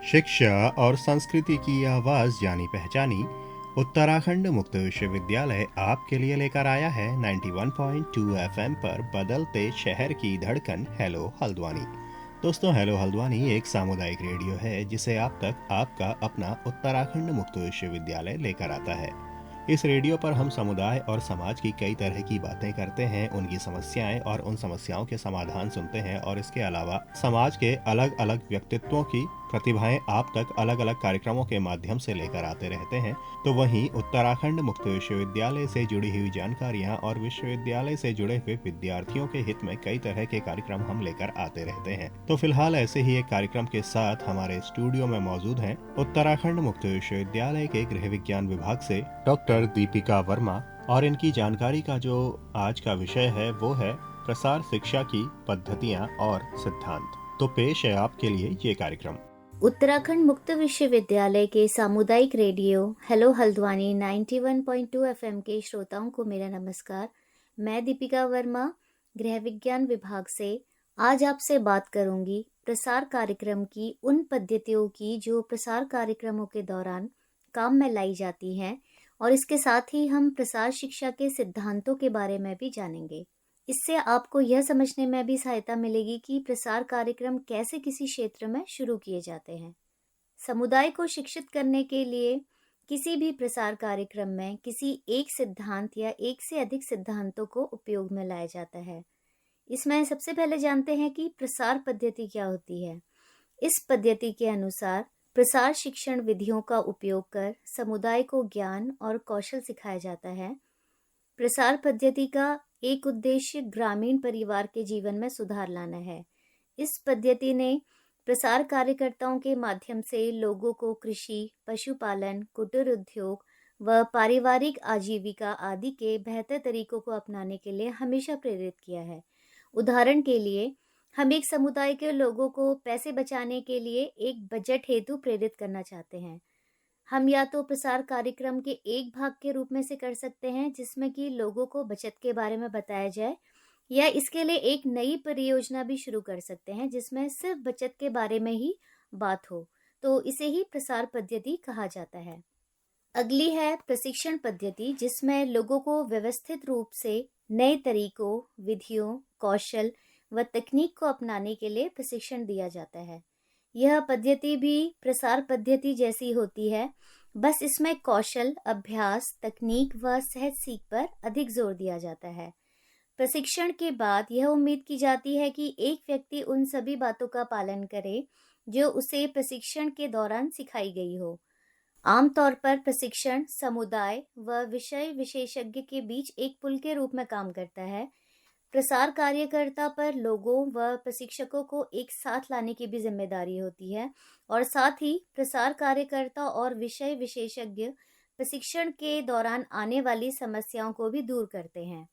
शिक्षा और संस्कृति की आवाज जानी पहचानी उत्तराखंड मुक्त विश्वविद्यालय आपके लिए लेकर आया है 91.2 एफएम पर बदलते शहर की धड़कन हेलो हल्द्वानी। दोस्तों, हेलो हल्द्वानी एक सामुदायिक रेडियो है जिसे आप तक आपका अपना उत्तराखंड मुक्त विश्वविद्यालय लेकर आता है। इस रेडियो पर हम समुदाय और समाज की कई तरह की बातें करते हैं, उनकी समस्याएं और उन समस्याओं के समाधान सुनते हैं और इसके अलावा समाज के अलग अलग व्यक्तित्वों की प्रतिभाएं आप तक अलग अलग कार्यक्रमों के माध्यम से लेकर आते रहते हैं। तो वहीं उत्तराखंड मुक्त विश्वविद्यालय से जुड़ी हुई जानकारियां और विश्वविद्यालय से जुड़े हुए विद्यार्थियों के हित में कई तरह के कार्यक्रम हम लेकर आते रहते हैं। तो फिलहाल ऐसे ही एक कार्यक्रम के साथ हमारे स्टूडियो में मौजूद हैं उत्तराखंड मुक्त विश्वविद्यालय के गृह विज्ञान विभाग से डॉक्टर दीपिका वर्मा, और इनकी जानकारी का जो आज का विषय है वो है प्रसार शिक्षा की पद्धतियां और सिद्धांत। तो पेश है आपके लिए ये कार्यक्रम। उत्तराखंड मुक्त विश्वविद्यालय के सामुदायिक रेडियो हेलो हल्द्वानी 91.2 एफएम के श्रोताओं को मेरा नमस्कार। मैं दीपिका वर्मा गृह विज्ञान विभाग से आज आपसे बात करूंगी प्रसार कार्यक्रम की उन पद्धतियों की जो प्रसार कार्यक्रमों के दौरान काम में लाई जाती हैं, और इसके साथ ही हम प्रसार शिक्षा के सिद्धांतों के बारे में भी जानेंगे। इससे आपको यह समझने में भी सहायता मिलेगी कि प्रसार कार्यक्रम कैसे किसी क्षेत्र में शुरू किए जाते हैं। समुदाय को शिक्षित करने के लिए किसी भी प्रसार कार्यक्रम में किसी एक सिद्धांत या एक से अधिक सिद्धांतों को उपयोग में लाया जाता है। इसमें सबसे पहले जानते हैं कि प्रसार पद्धति क्या होती है। इस पद्धति के अनुसार प्रसार शिक्षण विधियों का उपयोग कर समुदाय को ज्ञान और कौशल सिखाया जाता है। प्रसार पद्धति का एक उद्देश्य ग्रामीण परिवार के जीवन में सुधार लाना है। इस पद्धति ने प्रसार कार्यकर्ताओं के माध्यम से लोगों को कृषि, पशुपालन, कुटीर उद्योग व पारिवारिक आजीविका आदि के बेहतर तरीकों को अपनाने के लिए हमेशा प्रेरित किया है। उदाहरण के लिए, हम एक समुदाय के लोगों को पैसे बचाने के लिए एक बजट हेतु प्रेरित करना चाहते हैं। हम या तो प्रसार कार्यक्रम के एक भाग के रूप में से कर सकते हैं जिसमें कि लोगों को बचत के बारे में बताया जाए, या इसके लिए एक नई परियोजना भी शुरू कर सकते हैं जिसमें सिर्फ बचत के बारे में ही बात हो। तो इसे ही प्रसार पद्धति कहा जाता है। अगली है प्रशिक्षण पद्धति, जिसमें लोगों को व्यवस्थित रूप से नए तरीकों, विधियों, कौशल व तकनीक को अपनाने के लिए प्रशिक्षण दिया जाता है। यह पद्धति भी प्रसार पद्धति जैसी होती है, बस इसमें कौशल, अभ्यास, तकनीक व सहज सीख पर अधिक जोर दिया जाता है। प्रशिक्षण के बाद यह उम्मीद की जाती है कि एक व्यक्ति उन सभी बातों का पालन करे जो उसे प्रशिक्षण के दौरान सिखाई गई हो। आमतौर पर प्रशिक्षण समुदाय व विषय विशेषज्ञ के बीच एक पुल के रूप में काम करता है। प्रसार कार्यकर्ता पर लोगों व प्रशिक्षकों को एक साथ लाने की भी जिम्मेदारी होती है, और साथ ही प्रसार कार्यकर्ता और विषय विशेषज्ञ प्रशिक्षण के दौरान आने वाली समस्याओं को भी दूर करते हैं।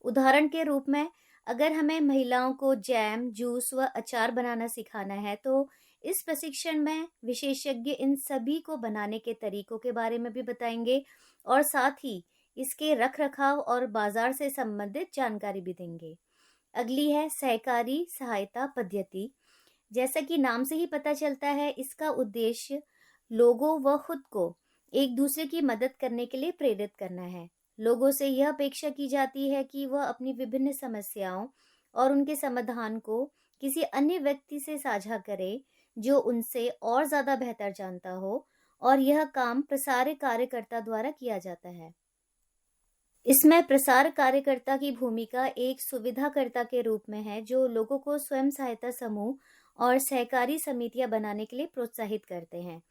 उदाहरण के रूप में, अगर हमें महिलाओं को जैम, जूस व अचार बनाना सिखाना है तो इस प्रशिक्षण में विशेषज्ञ इन सभी को बनाने के तरीकों के बारे में भी बताएंगे, और साथ ही इसके रख रखाव और बाजार से संबंधित जानकारी भी देंगे। अगली है सहकारी सहायता पद्धति। जैसा कि नाम से ही पता चलता है, इसका उद्देश्य लोगों व खुद को एक दूसरे की मदद करने के लिए प्रेरित करना है। लोगों से यह अपेक्षा की जाती है कि वह अपनी विभिन्न समस्याओं और उनके समाधान को किसी अन्य व्यक्ति से साझा करे जो उनसे और ज्यादा बेहतर जानता हो, और यह काम प्रसार कार्यकर्ता द्वारा किया जाता है। इसमें प्रसार कार्यकर्ता की भूमिका एक सुविधाकर्ता के रूप में है जो लोगों को स्वयं सहायता समूह और सहकारी समितियां बनाने के लिए प्रोत्साहित करते हैं।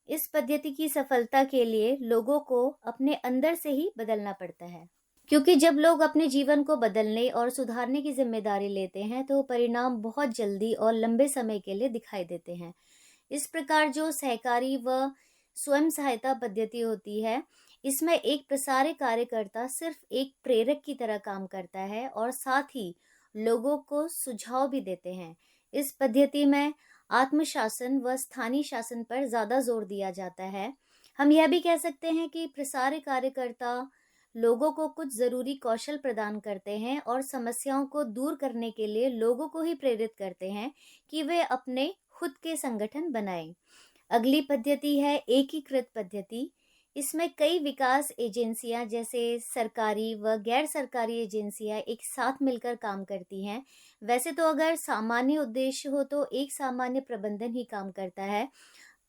इस पद्धति की सफलता के लिए लोगों को अपने अंदर से ही बदलना पड़ता है, क्योंकि जब लोग अपने जीवन को बदलने और सुधारने की जिम्मेदारी लेते हैं तो परिणाम बहुत जल्दी और लंबे समय के लिए दिखाई देते हैं। इस प्रकार जो सहकारी व स्वयं सहायता पद्धति होती है, इसमें एक प्रसार कार्यकर्ता सिर्फ एक प्रेरक की तरह काम करता है और साथ ही लोगों को सुझाव भी देते हैं। इस पद्धति में आत्मशासन व स्थानीय शासन पर ज्यादा जोर दिया जाता है। हम यह भी कह सकते हैं कि प्रसार कार्यकर्ता लोगों को कुछ जरूरी कौशल प्रदान करते हैं और समस्याओं को दूर करने के लिए लोगों को ही प्रेरित करते हैं कि वे अपने खुद के संगठन बनाएं। अगली पद्धति है एकीकृत पद्धति। इसमें कई विकास एजेंसियां जैसे सरकारी व गैर सरकारी एजेंसियां एक साथ मिलकर काम करती हैं। वैसे तो अगर सामान्य उद्देश्य हो तो एक सामान्य प्रबंधन ही काम करता है,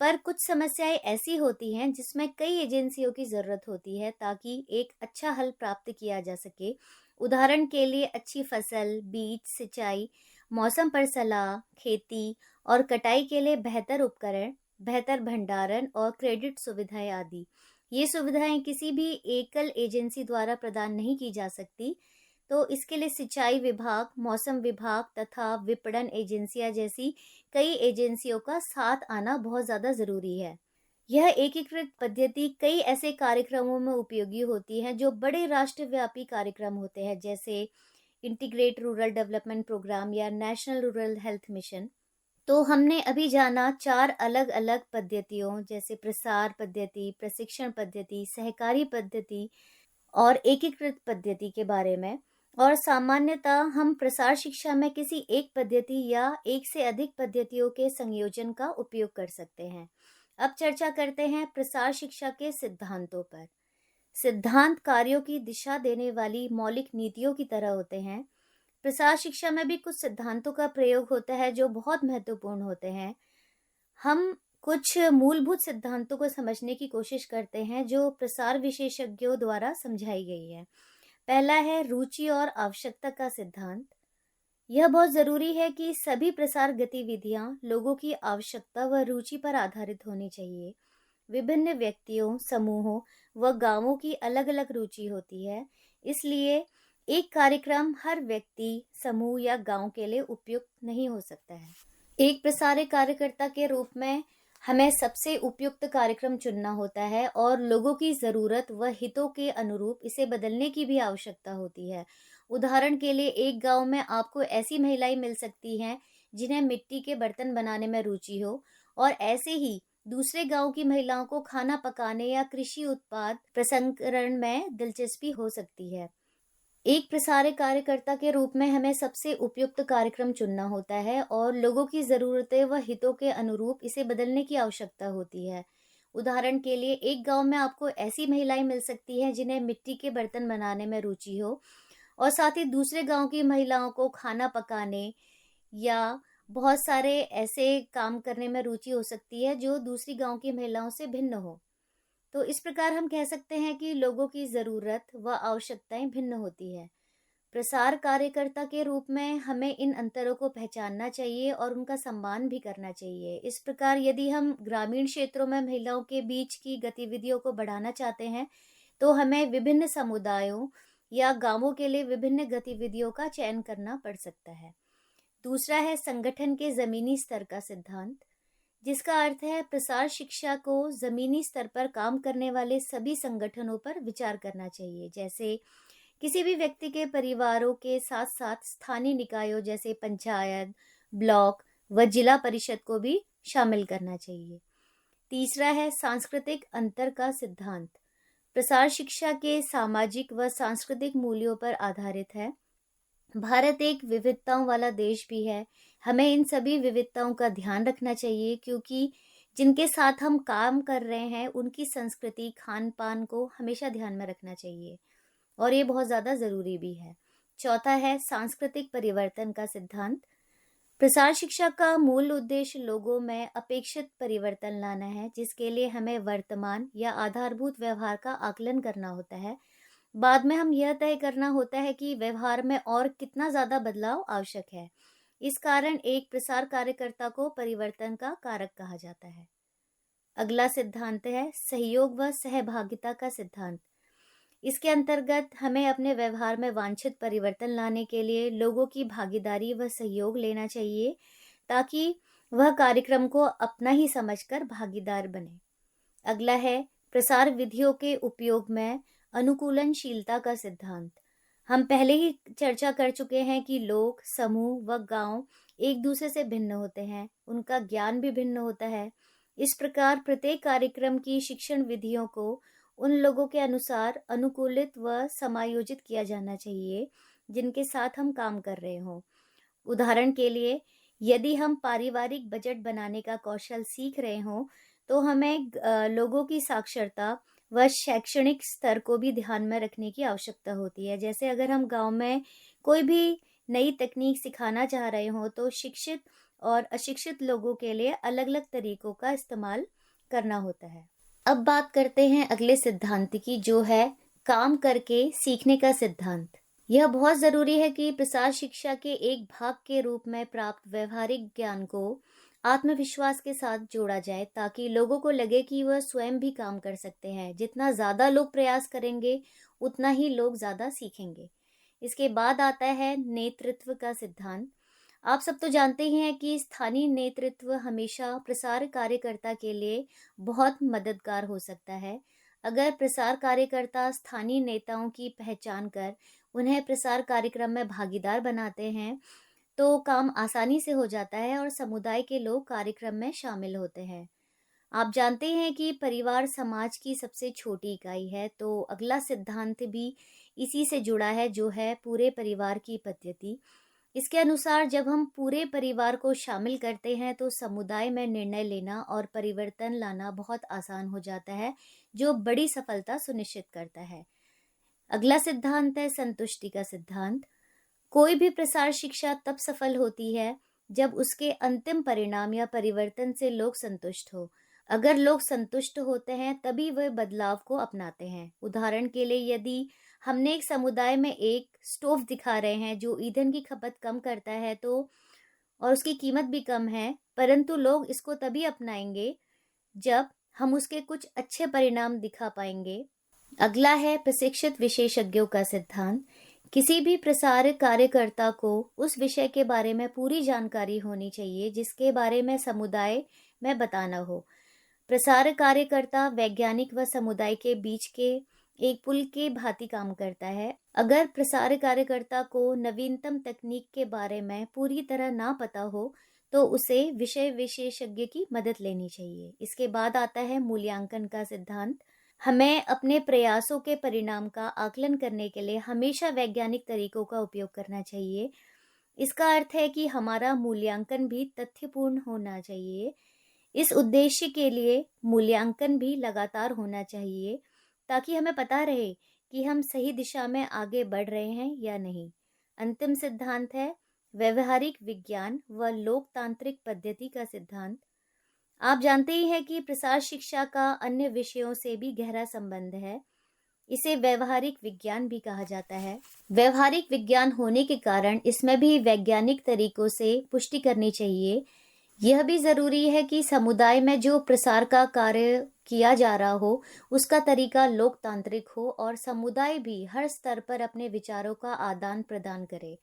पर कुछ समस्याएं ऐसी होती हैं जिसमें कई एजेंसियों की जरूरत होती है ताकि एक अच्छा हल प्राप्त किया जा सके। उदाहरण के लिए अच्छी फसल, बीज, सिंचाई, मौसम पर सलाह, खेती और कटाई के लिए बेहतर उपकरण, बेहतर भंडारण और क्रेडिट सुविधाएं आदि। ये सुविधाएं किसी भी एकल एजेंसी द्वारा प्रदान नहीं की जा सकती, तो इसके लिए सिंचाई विभाग, मौसम विभाग तथा विपणन एजेंसियां जैसी कई एजेंसियों का साथ आना बहुत ज्यादा जरूरी है। यह एकीकृत पद्धति कई ऐसे कार्यक्रमों में उपयोगी होती है जो बड़े राष्ट्रव्यापी कार्यक्रम होते हैं, जैसे इंटीग्रेट रूरल डेवलपमेंट प्रोग्राम या नेशनल रूरल हेल्थ मिशन। तो हमने अभी जाना 4 अलग-अलग पद्धतियों जैसे प्रसार पद्धति, प्रशिक्षण पद्धति, सहकारी पद्धति और एकीकृत पद्धति के बारे में। और सामान्यतः हम प्रसार शिक्षा में किसी एक पद्धति या एक से अधिक पद्धतियों के संयोजन का उपयोग कर सकते हैं। अब चर्चा करते हैं प्रसार शिक्षा के सिद्धांतों पर। सिद्धांत कार्यों की दिशा देने वाली मौलिक नीतियों की तरह होते हैं। प्रसार शिक्षा में भी कुछ सिद्धांतों का प्रयोग होता है जो बहुत महत्वपूर्ण होते हैं। हम कुछ मूलभूत सिद्धांतों को समझने की कोशिश करते हैं जो प्रसार विशेषज्ञों द्वारा समझाई गई है। पहला है रुचि और आवश्यकता का सिद्धांत। यह बहुत जरूरी है कि सभी प्रसार गतिविधियां लोगों की आवश्यकता व रुचि पर आधारित होनी चाहिए। विभिन्न व्यक्तियों, समूहों व गांवों की अलग अलग रुचि होती है, इसलिए एक कार्यक्रम हर व्यक्ति, समूह या गांव के लिए उपयुक्त नहीं हो सकता है। एक प्रसारक कार्यकर्ता के रूप में हमें सबसे उपयुक्त कार्यक्रम चुनना होता है और लोगों की जरूरत व हितों के अनुरूप इसे बदलने की भी आवश्यकता होती है। उदाहरण के लिए एक गांव में आपको ऐसी महिलाएं मिल सकती हैं जिन्हें मिट्टी के बर्तन बनाने में रुचि हो, और ऐसे ही दूसरे गांव की महिलाओं को खाना पकाने या कृषि उत्पाद प्रसंस्करण में दिलचस्पी हो सकती है। एक प्रसारक कार्यकर्ता के रूप में हमें सबसे उपयुक्त कार्यक्रम चुनना होता है और लोगों की जरूरतें व हितों के अनुरूप इसे बदलने की आवश्यकता होती है। उदाहरण के लिए एक गांव में आपको ऐसी महिलाएं मिल सकती हैं जिन्हें मिट्टी के बर्तन बनाने में रुचि हो, और साथ ही दूसरे गांव की महिलाओं को खाना पकाने या बहुत सारे ऐसे काम करने में रुचि हो सकती है जो दूसरी गांव की महिलाओं से भिन्न हो। तो इस प्रकार हम कह सकते हैं कि लोगों की जरूरत व आवश्यकताएं भिन्न होती है। प्रसार कार्यकर्ता के रूप में हमें इन अंतरों को पहचानना चाहिए और उनका सम्मान भी करना चाहिए। इस प्रकार यदि हम ग्रामीण क्षेत्रों में महिलाओं के बीच की गतिविधियों को बढ़ाना चाहते हैं, तो हमें विभिन्न समुदायों या गांवों के लिए विभिन्न गतिविधियों का चयन करना पड़ सकता है। दूसरा है संगठन के जमीनी स्तर का सिद्धांत, जिसका अर्थ है प्रसार शिक्षा को जमीनी स्तर पर काम करने वाले सभी संगठनों पर विचार करना चाहिए। जैसे किसी भी व्यक्ति के परिवारों के साथ साथ स्थानीय निकायों जैसे पंचायत, ब्लॉक व जिला परिषद को भी शामिल करना चाहिए। तीसरा है सांस्कृतिक अंतर का सिद्धांत। प्रसार शिक्षा के सामाजिक व सांस्कृतिक मूल्यों पर आधारित है। भारत एक विविधताओं वाला देश भी है। हमें इन सभी विविधताओं का ध्यान रखना चाहिए क्योंकि जिनके साथ हम काम कर रहे हैं उनकी संस्कृति, खान पान को हमेशा ध्यान में रखना चाहिए, और ये बहुत ज़्यादा ज़रूरी भी है। चौथा है सांस्कृतिक परिवर्तन का सिद्धांत। प्रसार शिक्षा का मूल उद्देश्य लोगों में अपेक्षित परिवर्तन लाना है, जिसके लिए हमें वर्तमान या आधारभूत व्यवहार का आकलन करना होता है। बाद में हम यह तय करना होता है कि व्यवहार में और कितना ज़्यादा बदलाव आवश्यक है। इस कारण एक प्रसार कार्यकर्ता को परिवर्तन का कारक कहा जाता है। अगला सिद्धांत है सहयोग व सहभागिता का सिद्धांत। इसके अंतर्गत हमें अपने व्यवहार में वांछित परिवर्तन लाने के लिए लोगों की भागीदारी व सहयोग लेना चाहिए ताकि वह कार्यक्रम को अपना ही समझकर भागीदार बने। अगला है प्रसार विधियों के उपयोग में अनुकूलनशीलता का सिद्धांत। हम पहले ही चर्चा कर चुके हैं कि लोग, समूह व गांव एक दूसरे से भिन्न होते हैं, उनका ज्ञान भी भिन्न होता है। इस प्रकार प्रत्येक कार्यक्रम की शिक्षण विधियों को उन लोगों के अनुसार अनुकूलित व समायोजित किया जाना चाहिए जिनके साथ हम काम कर रहे हों। उदाहरण के लिए यदि हम पारिवारिक बजट बनाने का कौशल सीख रहे हों, तो हमें लोगों की साक्षरता व शैक्षणिक स्तर को भी ध्यान में रखने की आवश्यकता होती है। जैसे अगर हम गाँव में कोई भी नई तकनीक सिखाना चाह रहे हों, तो शिक्षित और अशिक्षित लोगों के लिए अलग-अलग तरीकों का इस्तेमाल करना होता है। अब बात करते हैं अगले सिद्धांत की, जो है काम करके सीखने का सिद्धांत। यह बहुत ज़रूरी है कि प्रसार शिक्षा के एक भाग के रूप में प्राप्त व्यवहारिक ज्ञान को आत्मविश्वास के साथ जोड़ा जाए, ताकि लोगों को लगे कि वह स्वयं भी काम कर सकते हैं। जितना ज़्यादा लोग प्रयास करेंगे, उतना ही लोग ज़्यादा सीखेंगे। इसके बाद आता है नेतृत्व का सिद्धांत। आप सब तो जानते ही हैं कि स्थानीय नेतृत्व हमेशा प्रसार कार्यकर्ता के लिए बहुत मददगार हो सकता है। अगर प्रसार कार्यकर्ता स्थानीय नेताओं की पहचान कर उन्हें प्रसार कार्यक्रम में भागीदार बनाते हैं, तो काम आसानी से हो जाता है और समुदाय के लोग कार्यक्रम में शामिल होते हैं। आप जानते हैं कि परिवार समाज की सबसे छोटी इकाई है, तो अगला सिद्धांत भी इसी से जुड़ा है, जो है पूरे परिवार की पद्धति। इसके अनुसार जब हम पूरे परिवार को शामिल करते हैं, तो समुदाय में निर्णय लेना और परिवर्तन लाना बहुत आसान हो जाता है, जो बड़ी सफलता सुनिश्चित करता है। अगला सिद्धांत है संतुष्टि का सिद्धांत। कोई भी प्रसार शिक्षा तब सफल होती है जब उसके अंतिम परिणाम या परिवर्तन से लोग संतुष्ट हो। अगर लोग संतुष्ट होते हैं, तभी वह बदलाव को अपनाते हैं। उदाहरण के लिए, यदि हमने एक समुदाय में एक स्टोव दिखा रहे हैं जो ईंधन की खपत कम करता है, तो और उसकी कीमत भी कम है, परंतु लोग इसको तभी अपनाएंगे जब हम उसके कुछ अच्छे परिणाम दिखा पाएंगे। अगला है प्रशिक्षित विशेषज्ञों का सिद्धांत। किसी भी प्रसार कार्यकर्ता को उस विषय के बारे में पूरी जानकारी होनी चाहिए जिसके बारे में समुदाय में बताना हो। प्रसार कार्यकर्ता वैज्ञानिक व समुदाय के बीच के एक पुल के भांति काम करता है। अगर प्रसार कार्यकर्ता को नवीनतम तकनीक के बारे में पूरी तरह ना पता हो, तो उसे विषय विशेषज्ञ की मदद लेनी चाहिए। इसके बाद आता है मूल्यांकन का सिद्धांत। हमें अपने प्रयासों के परिणाम का आकलन करने के लिए हमेशा वैज्ञानिक तरीकों का उपयोग करना चाहिए। इसका अर्थ है कि हमारा मूल्यांकन भी तथ्यपूर्ण होना चाहिए। इस उद्देश्य के लिए मूल्यांकन भी लगातार होना चाहिए, ताकि हमें पता रहे कि हम सही दिशा में आगे बढ़ रहे हैं या नहीं। अंतिम सिद्धांत है व्यवहारिक विज्ञान व लोकतांत्रिक पद्धति का सिद्धांत। आप जानते ही हैं कि प्रसार शिक्षा का अन्य विषयों से भी गहरा संबंध है। इसे व्यवहारिक विज्ञान भी कहा जाता है। व्यवहारिक विज्ञान होने के कारण इसमें भी वैज्ञानिक तरीकों से पुष्टि करनी चाहिए। यह भी जरूरी है कि समुदाय में जो प्रसार का कार्य किया जा रहा हो, उसका तरीका लोकतांत्रिक हो और समुदाय भी हर स्तर पर अपने विचारों का आदान प्रदान करे।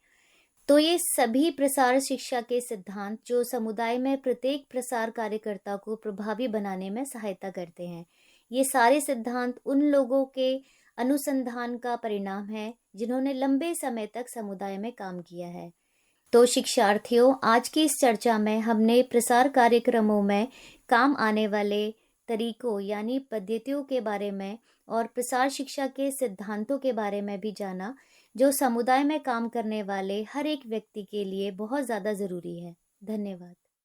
तो ये सभी प्रसार शिक्षा के सिद्धांत जो समुदाय में प्रत्येक प्रसार कार्यकर्ता को प्रभावी बनाने में सहायता करते हैं। ये सारे सिद्धांत उन लोगों के अनुसंधान का परिणाम है जिन्होंने लंबे समय तक समुदाय में काम किया है। तो शिक्षार्थियों, आज की इस चर्चा में हमने प्रसार कार्यक्रमों में काम आने वाले तरीकों यानी पद्धतियों के बारे में और प्रसार शिक्षा के सिद्धांतों के बारे में भी जाना, जो समुदाय में काम करने वाले हर एक व्यक्ति के लिए बहुत ज़्यादा ज़रूरी है। धन्यवाद।